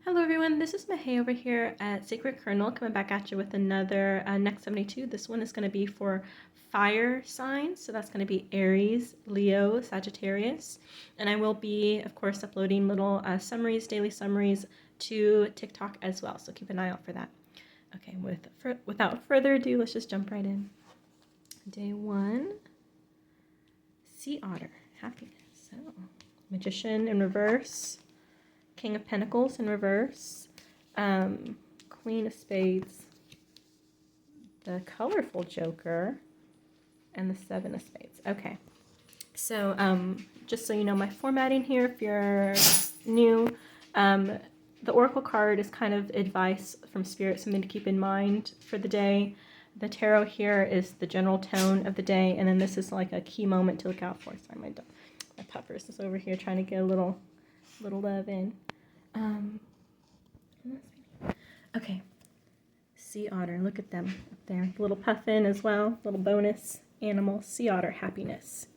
Hello everyone, this is Mahay over here at Sacred Kernel, coming back at you with another Next72. This one is going to be for fire signs, so that's going to be Aries, Leo, Sagittarius. And I will be, of course, uploading little summaries, daily summaries to TikTok as well, so keep an eye out for that. Okay, without further ado, let's just jump right in. Day 1, Sea Otter, happiness. So, Magician in reverse. King of Pentacles in reverse, Queen of Spades, the colorful Joker, and the Seven of Spades. Okay, so just so you know my formatting here, if you're new, the Oracle card is kind of advice from Spirit, something to keep in mind for the day. The tarot here is the general tone of the day, and then this is like a key moment to look out for. Sorry, my puppers is over here trying to get a little love in. Okay, sea otter, look at them up there. Little puffin as well, little bonus animal, sea otter, happiness.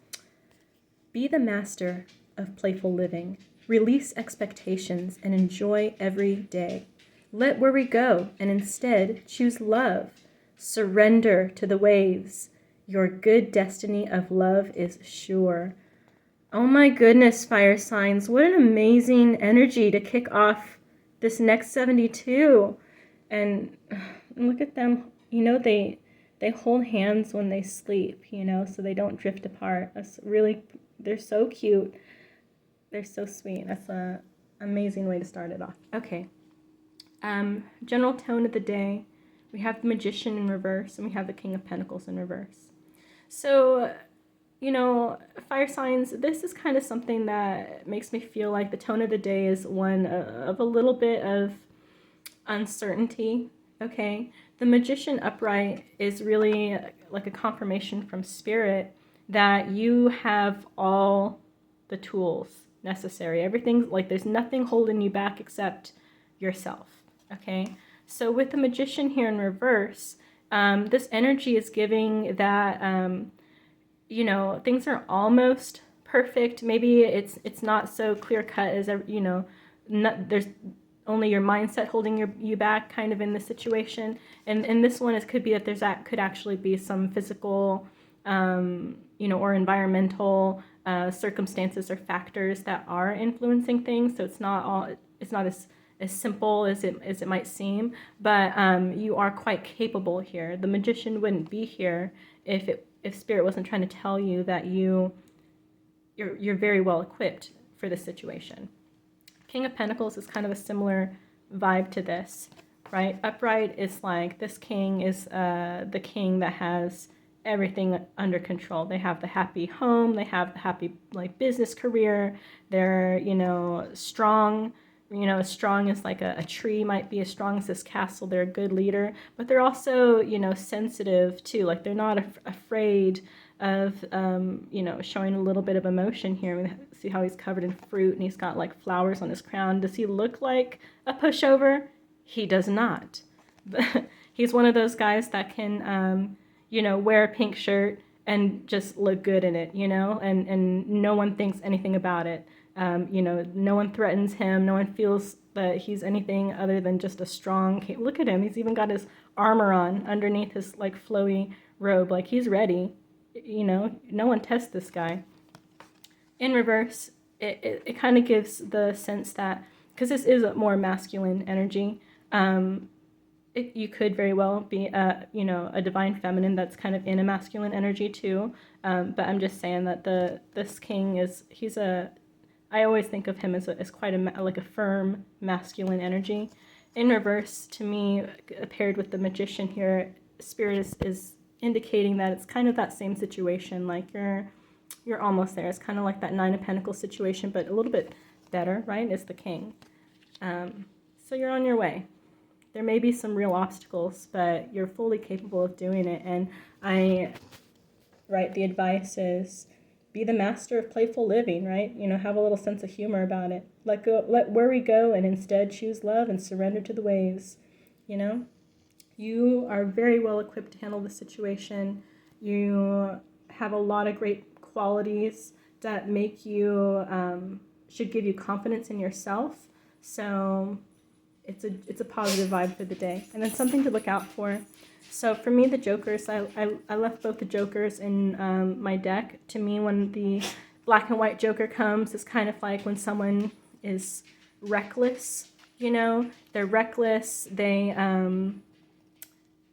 Be the master of playful living. Release expectations and enjoy every day. Let worry go and instead choose love. Surrender to the waves. Your good destiny of love is sure. Oh my goodness, fire signs. What an amazing energy to kick off this next 72. And look at them. You know, they hold hands when they sleep, you know, so they don't drift apart. That's really, they're so cute. They're so sweet. That's an amazing way to start it off. Okay. General tone of the day. We have the Magician in reverse, and we have the King of Pentacles in reverse. So, you know, fire signs, this is kind of something that makes me feel like the tone of the day is one of a little bit of uncertainty, okay? The Magician upright is really like a confirmation from Spirit that you have all the tools necessary. Everything's like there's nothing holding you back except yourself, okay? So with the Magician here in reverse, this energy is giving that you know, things are almost perfect. Maybe it's not so clear cut as, you know, there's only your mindset holding you back kind of in this situation. And this one, it could be that could actually be some physical, you know, or environmental circumstances or factors that are influencing things. So it's not as simple as it might seem, but you are quite capable here. The Magician wouldn't be here if Spirit wasn't trying to tell you that you're very well equipped for this situation. King of Pentacles is kind of a similar vibe to this, right? Upright is like this king is the king that has everything under control. They have the happy home, they have the happy like business career. They're, you know, strong. You know, as strong as like a tree might be, as strong as this castle. They're a good leader, but they're also, you know, sensitive too. Like they're not afraid of, you know, showing a little bit of emotion here. We see how he's covered in fruit and he's got like flowers on his crown. Does he look like a pushover? He does not. He's one of those guys that can, you know, wear a pink shirt and just look good in it, you know, and no one thinks anything about it. You know, no one threatens him. No one feels that he's anything other than just a strong. Look at him. He's even got his armor on underneath his like flowy robe. Like he's ready. You know, no one tests this guy. In reverse, it kind of gives the sense that, because this is a more masculine energy, you could very well be you know, a divine feminine that's kind of in a masculine energy too. But I'm just saying that this king I always think of him as quite like a firm masculine energy. In reverse, to me, paired with the Magician here, Spirit is indicating that it's kind of that same situation. Like you're almost there. It's kind of like that Nine of Pentacles situation, but a little bit better, right? It's the king. So you're on your way. There may be some real obstacles, but you're fully capable of doing it. And the advice is, be the master of playful living, right? You know, have a little sense of humor about it. Let worry go and instead choose love and surrender to the waves. You know, you are very well equipped to handle the situation. You have a lot of great qualities that make you, should give you confidence in yourself. So it's a positive vibe for the day. And then something to look out for. So for me, the jokers, I left both the jokers in my deck. To me, when the black and white joker comes, it's kind of like when someone is reckless, you know? They're reckless, they,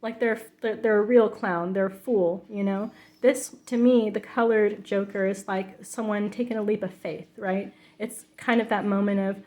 like they're a real clown, they're a fool, you know? This, to me, the colored joker is like someone taking a leap of faith, right? It's kind of that moment of,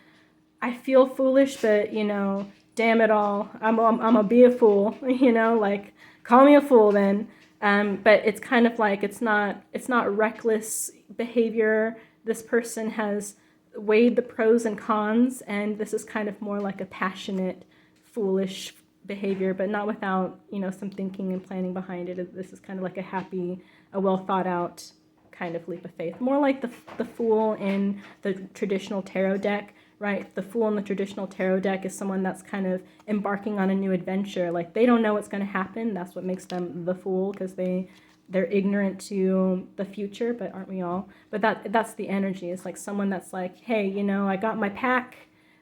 I feel foolish, but, you know, damn it all, I'm gonna be a fool, you know, like, call me a fool then. But it's kind of like, it's not reckless behavior. This person has weighed the pros and cons, and this is kind of more like a passionate, foolish behavior, but not without, you know, some thinking and planning behind it. This is kind of like a happy, a well thought out kind of leap of faith. More like the Fool in the traditional tarot deck, right? The Fool in the traditional tarot deck is someone that's kind of embarking on a new adventure. Like, they don't know what's going to happen. That's what makes them the Fool, because they're ignorant to the future, but aren't we all? But that's the energy. It's like someone that's like, hey, you know, I got my pack,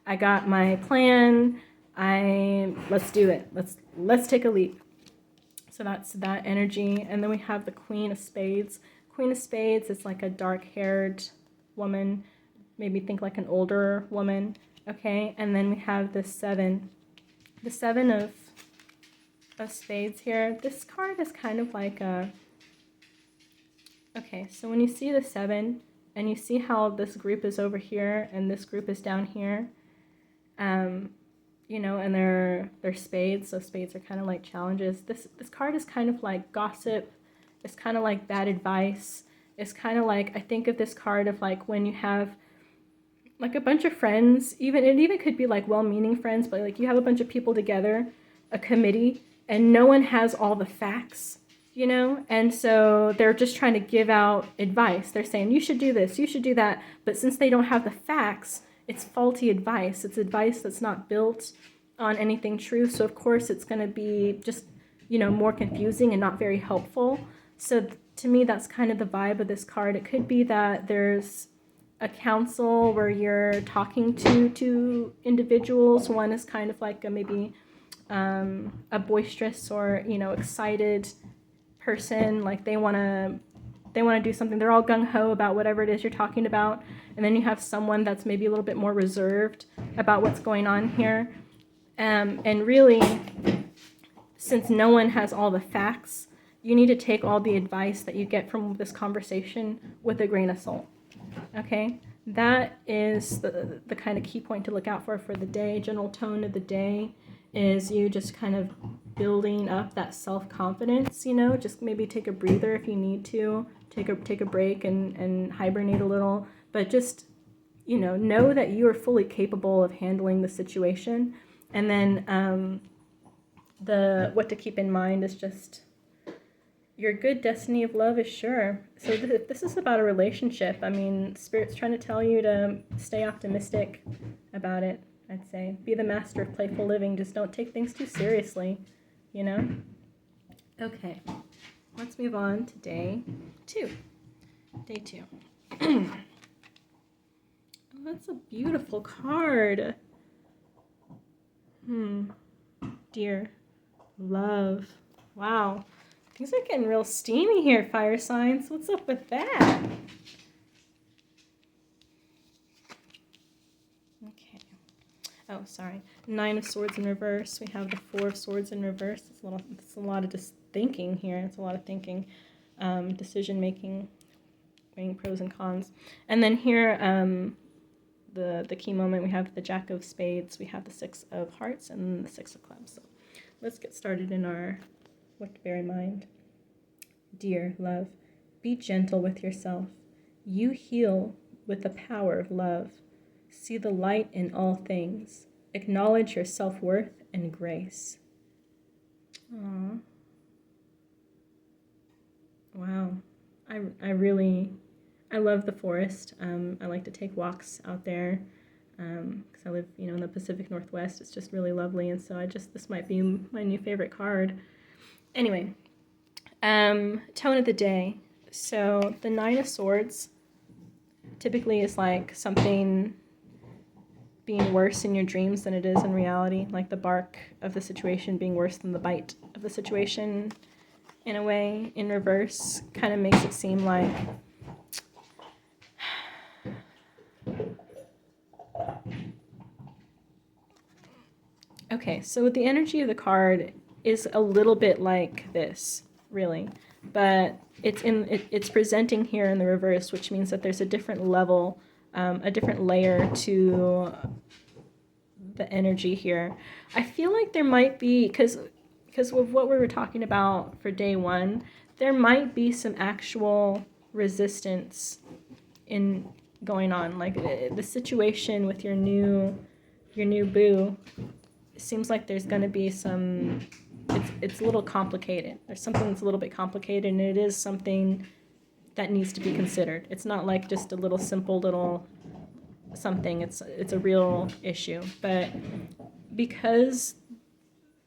I got my plan, let's do it. Let's take a leap. So that's that energy. And then we have the Queen of Spades. Queen of Spades is like a dark-haired woman, maybe think like an older woman, okay? And then we have the Seven of Spades here. This card is kind of like a, okay, so when you see the 7 and you see how this group is over here and this group is down here, you know, and they're spades, so spades are kind of like challenges. This card is kind of like gossip. It's kind of like bad advice. It's kind of like, I think of this card of like when you have like a bunch of friends, it even could be like well-meaning friends, but like you have a bunch of people together, a committee, and no one has all the facts, you know? And so they're just trying to give out advice. They're saying, you should do this, you should do that. But since they don't have the facts, it's faulty advice. It's advice that's not built on anything true. So of course it's going to be just, you know, more confusing and not very helpful. So to me, that's kind of the vibe of this card. It could be that there's a council where you're talking to two individuals. One is kind of like maybe a boisterous or, you know, excited person. Like they want to do something. They're all gung-ho about whatever it is you're talking about. And then you have someone that's maybe a little bit more reserved about what's going on here. And really, since no one has all the facts, you need to take all the advice that you get from this conversation with a grain of salt. Okay? That is the kind of key point to look out for the day. General tone of the day is you just kind of building up that self-confidence, you know, just maybe take a breather if you need to, take a break and hibernate a little, but just, you know that you are fully capable of handling the situation. And then what to keep in mind is just your good destiny of love is sure. So if this is about a relationship, I mean, Spirit's trying to tell you to stay optimistic about it, I'd say. Be the master of playful living. Just don't take things too seriously, you know? Okay, let's move on to day 2. Day 2. Oh, that's a beautiful card. Dear love. Wow. Things are getting real steamy here, fire signs. What's up with that? Okay. Oh, sorry. 9 of Swords in reverse. We have the 4 of Swords in reverse. It's a lot of just thinking here. It's a lot of thinking, decision making, weighing pros and cons. And then here, the key moment, we have the Jack of Spades, we have the 6 of Hearts, and the 6 of Clubs. So let's get started in our what to bear in mind. Dear love, be gentle with yourself. You heal with the power of love. See the light in all things. Acknowledge your self-worth and grace. Aww. Wow. I love the forest. I like to take walks out there because I live, you know, in the Pacific Northwest. It's just really lovely, and so this might be my new favorite card. Anyway, tone of the day. So the 9 of Swords typically is like something being worse in your dreams than it is in reality, like the bark of the situation being worse than the bite of the situation, in a way, in reverse, kind of makes it seem like okay, so the energy of the card is a little bit like this, really, but it's presenting here in the reverse, which means that there's a different level, a different layer to the energy here. I feel like there might be, because of what we were talking about for day one, there might be some actual resistance in going on, like the situation with your new boo. It seems like there's going to be some, it's a little complicated. There's something that's a little bit complicated, and it is something that needs to be considered. It's not like just a little simple little something. It's a real issue. But because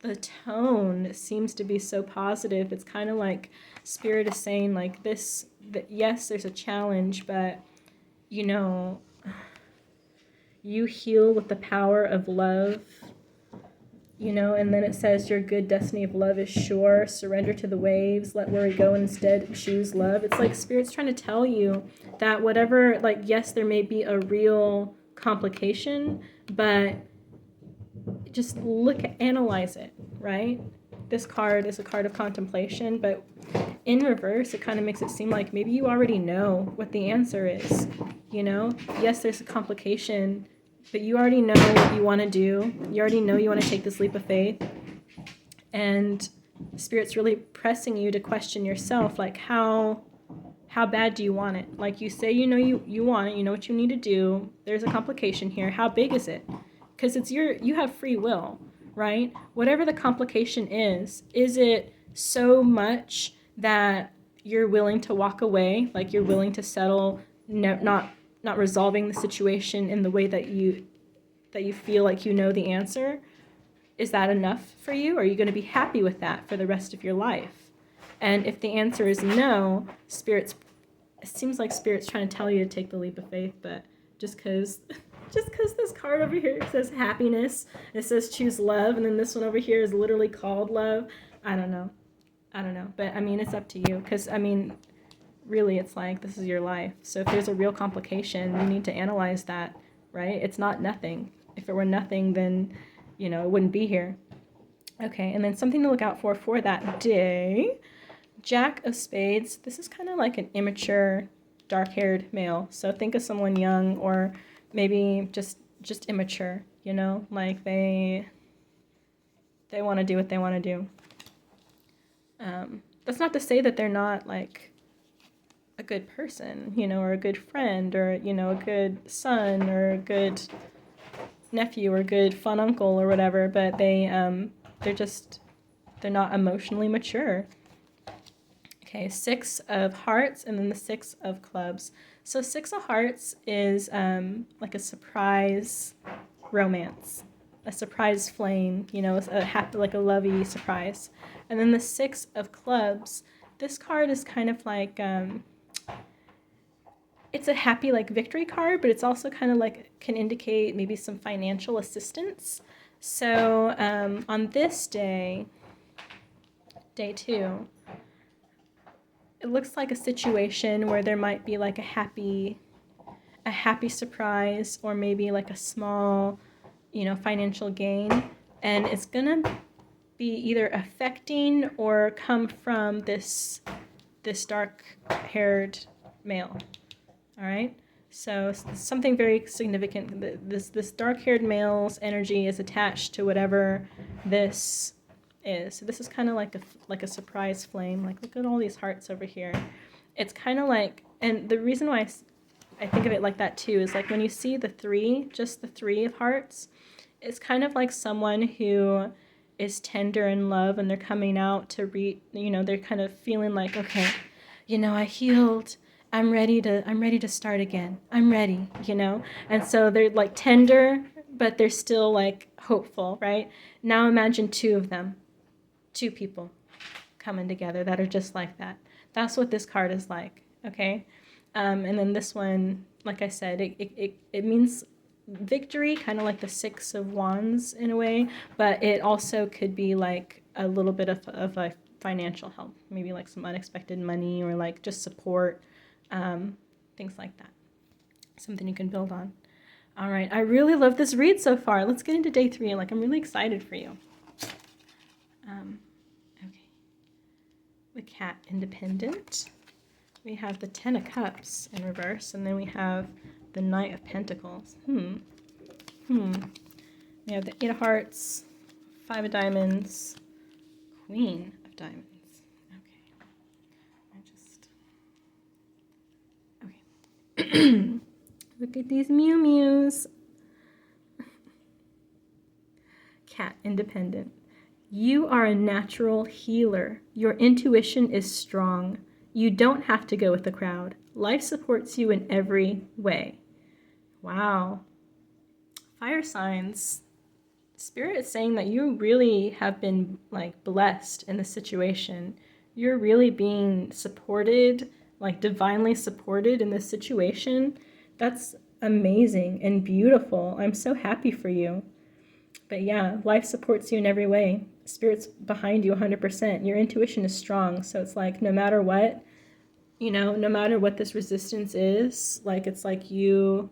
the tone seems to be so positive, it's kind of like Spirit is saying like this, that yes, there's a challenge, but you know, you heal with the power of love. You know, and then it says your good destiny of love is sure. Surrender to the waves. Let worry go and instead choose love. It's like Spirit's trying to tell you that whatever, like, yes, there may be a real complication, but just analyze it, right? This card is a card of contemplation, but in reverse, it kind of makes it seem like maybe you already know what the answer is. You know, yes, there's a complication, but you already know what you want to do. You already know you want to take this leap of faith. And Spirit's really pressing you to question yourself, like how bad do you want it? Like you say, you know, you want it, you know what you need to do. There's a complication here. How big is it? Because you have free will, right? Whatever the complication is it so much that you're willing to walk away, like you're willing to settle, not resolving the situation in the way that you feel like you know the answer? Is that enough for you? Or are you going to be happy with that for the rest of your life? And if the answer is no, it seems like Spirit's trying to tell you to take the leap of faith, but just because this card over here says happiness, it says choose love, and then this one over here is literally called love, I don't know. But I mean, it's up to you, because I mean, really, it's like this is your life. So if there's a real complication, you need to analyze that, right? It's not nothing. If it were nothing, then, you know, it wouldn't be here. Okay, and then something to look out for that day. Jack of Spades. This is kind of like an immature, dark-haired male. So think of someone young, or maybe just immature, you know? Like they want to do what they want to do. That's not to say that they're not, like, a good person, you know, or a good friend, or, you know, a good son, or a good nephew, or a good fun uncle, or whatever, but they're not emotionally mature. Okay, 6 of Hearts, and then the 6 of Clubs. So 6 of Hearts is like a surprise romance, a surprise flame, you know, like a lovey surprise. And then the 6 of Clubs, this card is kind of like, it's a happy, like, victory card, but it's also kind of like, can indicate maybe some financial assistance. So on this day, day 2, it looks like a situation where there might be like a happy surprise, or maybe like a small, you know, financial gain, and it's gonna be either affecting or come from this dark-haired male. All right, so something very significant. This dark-haired male's energy is attached to whatever this is. So this is kind of like a surprise flame. Like, look at all these hearts over here. It's kind of like, and the reason why I think of it like that too is like when you see the 3, just the 3 of hearts, it's kind of like someone who is tender in love, and they're coming out to you know, they're kind of feeling like, okay, you know, I healed. I'm ready to start again. I'm ready, you know? And so they're like tender, but they're still like hopeful, right? Now imagine 2 of them, 2 people coming together that are just like that. That's what this card is like, okay? And then this one, like I said, it means victory, kind of like the Six of Wands in a way, but it also could be like a little bit of a financial help, maybe like some unexpected money or like just support, things like that. Something you can build on. All right, I really love this read so far. Let's get into day 3. Like, I'm really excited for you. Okay. The Cat, independent. We have the Ten of Cups in reverse, and then we have the Knight of Pentacles. We have the Eight of Hearts, Five of Diamonds, Queen of Diamonds. Okay. Look at these Mew Mews. Cat, independent. You are a natural healer. Your intuition is strong. You don't have to go with the crowd. Life supports you in every way. Wow. Fire signs. Spirit is saying that you really have been like blessed in this situation. You're really being supported, like divinely supported in this situation. That's amazing and beautiful. I'm so happy for you. But yeah, life supports you in every way. Spirit's behind you 100%. Your intuition is strong. So it's like no matter what, you know, no matter what this resistance is, like it's like you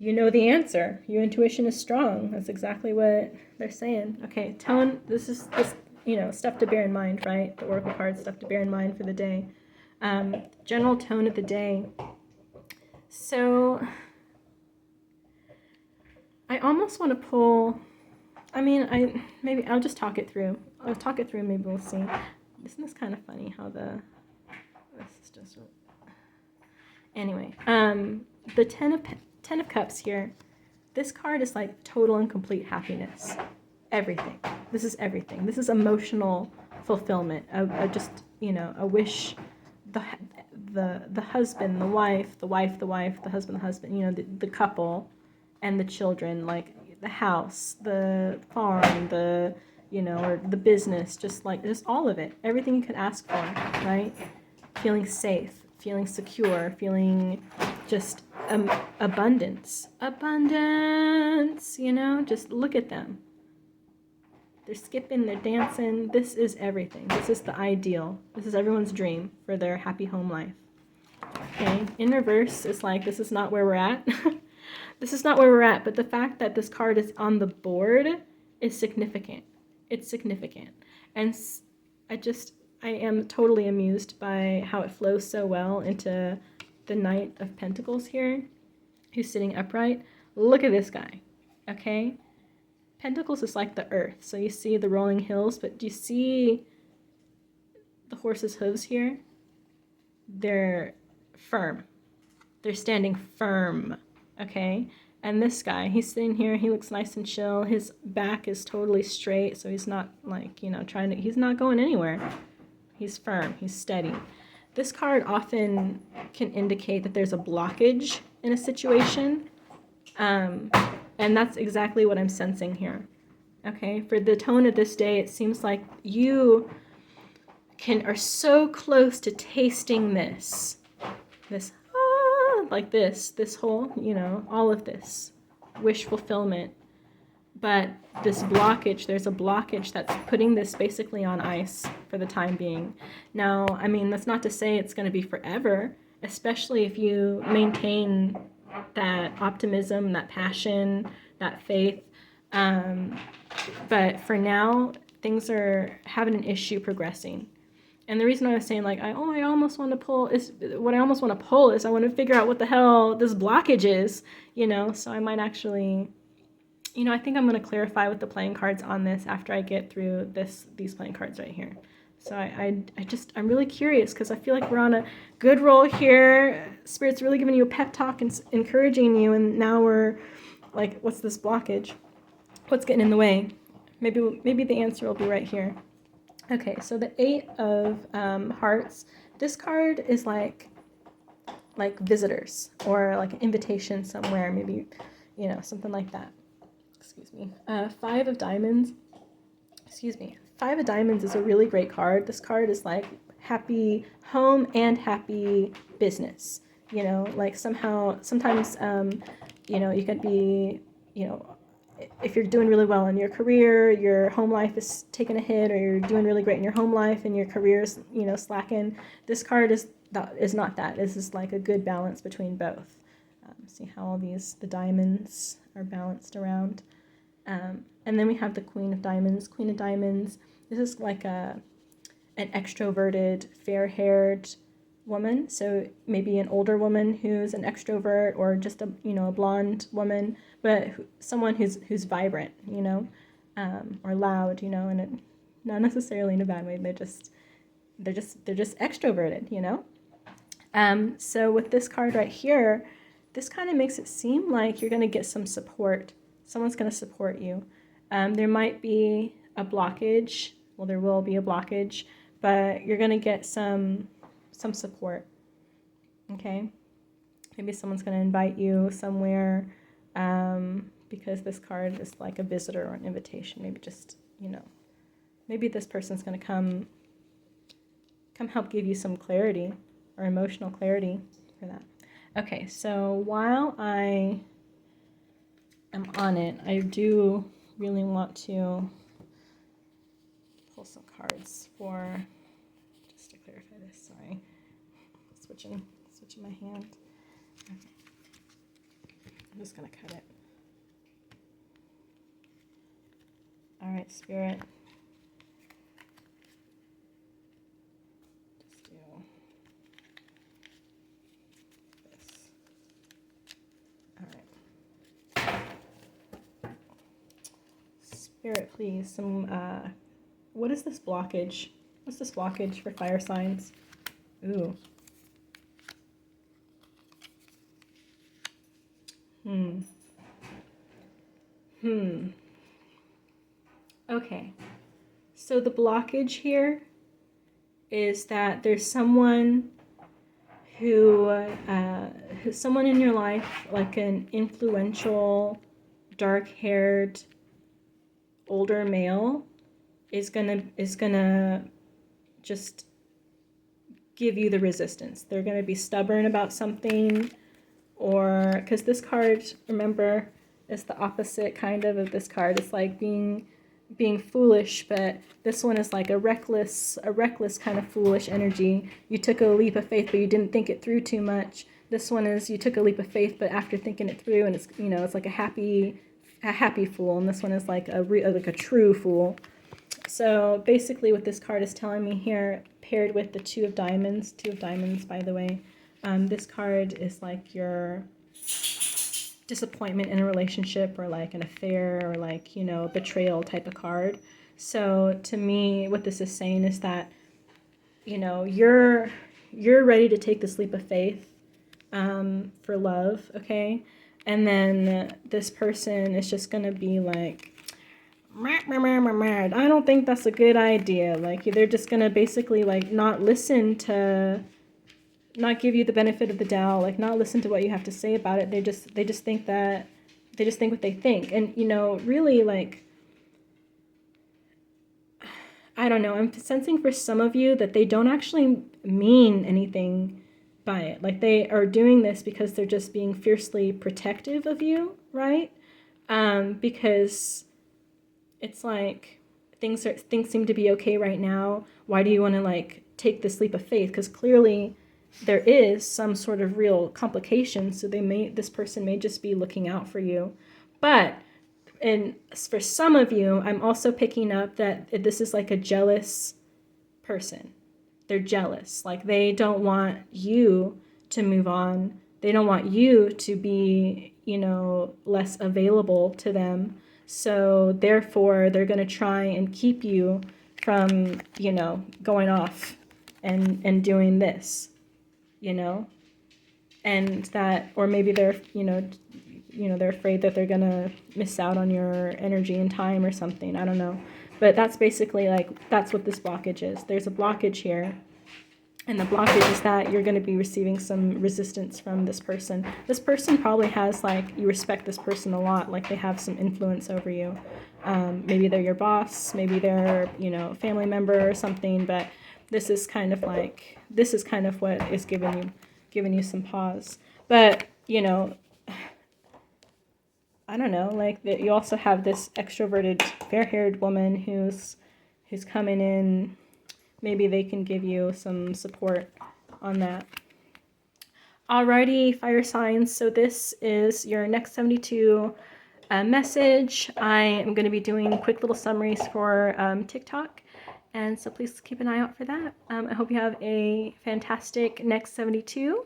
know the answer. Your intuition is strong. That's exactly what they're saying. Okay, tone, this is you know, stuff to bear in mind, right? The Oracle cards, stuff to bear in mind for the day. General tone of the day. So I almost want to pull, I mean, maybe I'll just talk it through. I'll talk it through, maybe we'll see. Isn't this kind of funny how this is just, anyway, the Ten of Cups here, this card is like total and complete happiness. Everything. This is everything. This is emotional fulfillment. Just, you know, a wish, the husband, the wife, the husband, you know, the couple and the children, like the house, the farm, the, you know, or the business, just all of it. Everything you could ask for, right? Feeling safe, feeling secure, feeling just abundance, you know, just look at them. They're skipping, they're dancing. This is everything. This is the ideal. This is everyone's dream for their happy home life. Okay, in reverse, it's like this is not where we're at. This is not where we're at, but the fact that this card is on the board is significant. It's significant. And I am totally amused by how it flows so well into the Knight of Pentacles here, who's sitting upright. Look at this guy, okay? Pentacles is like the earth, so you see the rolling hills, but do you see the horse's hooves here? They're firm. They're standing firm, okay? And this guy, he's sitting here, he looks nice and chill. His back is totally straight, so he's not like, you know, he's not going anywhere. He's firm, he's steady. This card often can indicate that there's a blockage in a situation. And that's exactly what I'm sensing here. Okay, for the tone of this day, it seems like you are so close to tasting this like this whole, you know, all of this wish fulfillment. But this blockage, there's a blockage that's putting this basically on ice for the time being. Now, I mean, that's not to say it's going to be forever, especially if you maintain that optimism, that passion, that faith. But for now, things are having an issue progressing. And the reason I was saying like, I almost want to pull is I want to figure out what the hell this blockage is, you know, so I might actually, you know, I think I'm going to clarify with the playing cards on this after I get through these playing cards right here. So I'm really curious because I feel like we're on a good roll here. Spirit's really giving you a pep talk and encouraging you, and now we're like, what's this blockage? What's getting in the way? Maybe the answer will be right here. Okay, so the Eight of Hearts. This card is like visitors or like an invitation somewhere, maybe, you know, something like that. Excuse me. Five of Diamonds. Excuse me. Five of Diamonds is a really great card. This card is like happy home and happy business. You know, like sometimes you know, you could be, you know, if you're doing really well in your career, your home life is taking a hit, or you're doing really great in your home life and your career's, you know, slacking. This card is not that. This is like a good balance between both. See how all the diamonds are balanced around. And then we have the Queen of Diamonds. Queen of Diamonds, this is like an extroverted, fair-haired woman. So maybe an older woman who's an extrovert, or just a, you know, a blonde woman, but someone who's vibrant, you know, or loud, you know, and not necessarily in a bad way. They're just extroverted, you know. So with this card right here, this kind of makes it seem like you're going to get some support. Someone's going to support you. There might be a blockage. Well, there will be a blockage, but you're going to get some support. Okay? Maybe someone's going to invite you somewhere, because this card is like a visitor or an invitation. Maybe just, you know, maybe this person's going to come help give you some clarity or emotional clarity for that. Okay, so while I am on it, I do really want to pull some cards for, just to clarify this, sorry, switching my hand. Okay. I'm just going to cut it. All right, Spirit. Just do this. All right. Spirit, please, some, what is this blockage? What's this blockage for fire signs? Ooh. Okay, so the blockage here is that there's someone who's someone in your life, like an influential, dark-haired, older male, is gonna just give you the resistance. They're gonna be stubborn about something, or because this card, remember, is the opposite kind of this card. It's like being foolish, but this one is like a reckless kind of foolish energy. You took a leap of faith, but you didn't think it through too much. This one is you took a leap of faith, but after thinking it through, and it's, you know, it's like a happy fool, and this one is like a true fool. So basically, what this card is telling me here, paired with the Two of Diamonds, by the way, this card is like your disappointment in a relationship, or like an affair, or like, you know, betrayal type of card. So to me, what this is saying is that, you know, you're ready to take this leap of faith for love, okay? And then this person is just gonna be like, I don't think that's a good idea. Like, they're just gonna basically like not give you the benefit of the doubt, like not listen to what you have to say about it. They just think what they think. And, you know, really, like, I don't know, I'm sensing for some of you that they don't actually mean anything by it. Like, they are doing this because they're just being fiercely protective of you, right? Because it's like things seem to be okay right now. Why do you want to like take this leap of faith? Because clearly there is some sort of real complication. So this person may just be looking out for you. But for some of you, I'm also picking up that this is like a jealous person. They're jealous. Like, they don't want you to move on. They don't want you to be, you know, less available to them. So therefore, they're going to try and keep you from, you know, going off and doing this, you know, and that, or maybe they're, you know, they're afraid that they're going to miss out on your energy and time or something. I don't know. But that's basically like, that's what this blockage is. There's a blockage here. And the blockage is that you're going to be receiving some resistance from this person. This person probably has, like, you respect this person a lot, like they have some influence over you. Maybe they're your boss, maybe they're, you know, a family member or something, but this is kind of what is giving you some pause. But, you know, I don't know, like you also have this extroverted, fair-haired woman who's coming in. Maybe they can give you some support on that. Alrighty, fire signs. So this is your Next 72 message. I am going to be doing quick little summaries for TikTok, and so please keep an eye out for that. I hope you have a fantastic Next 72.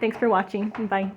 Thanks for watching, and bye.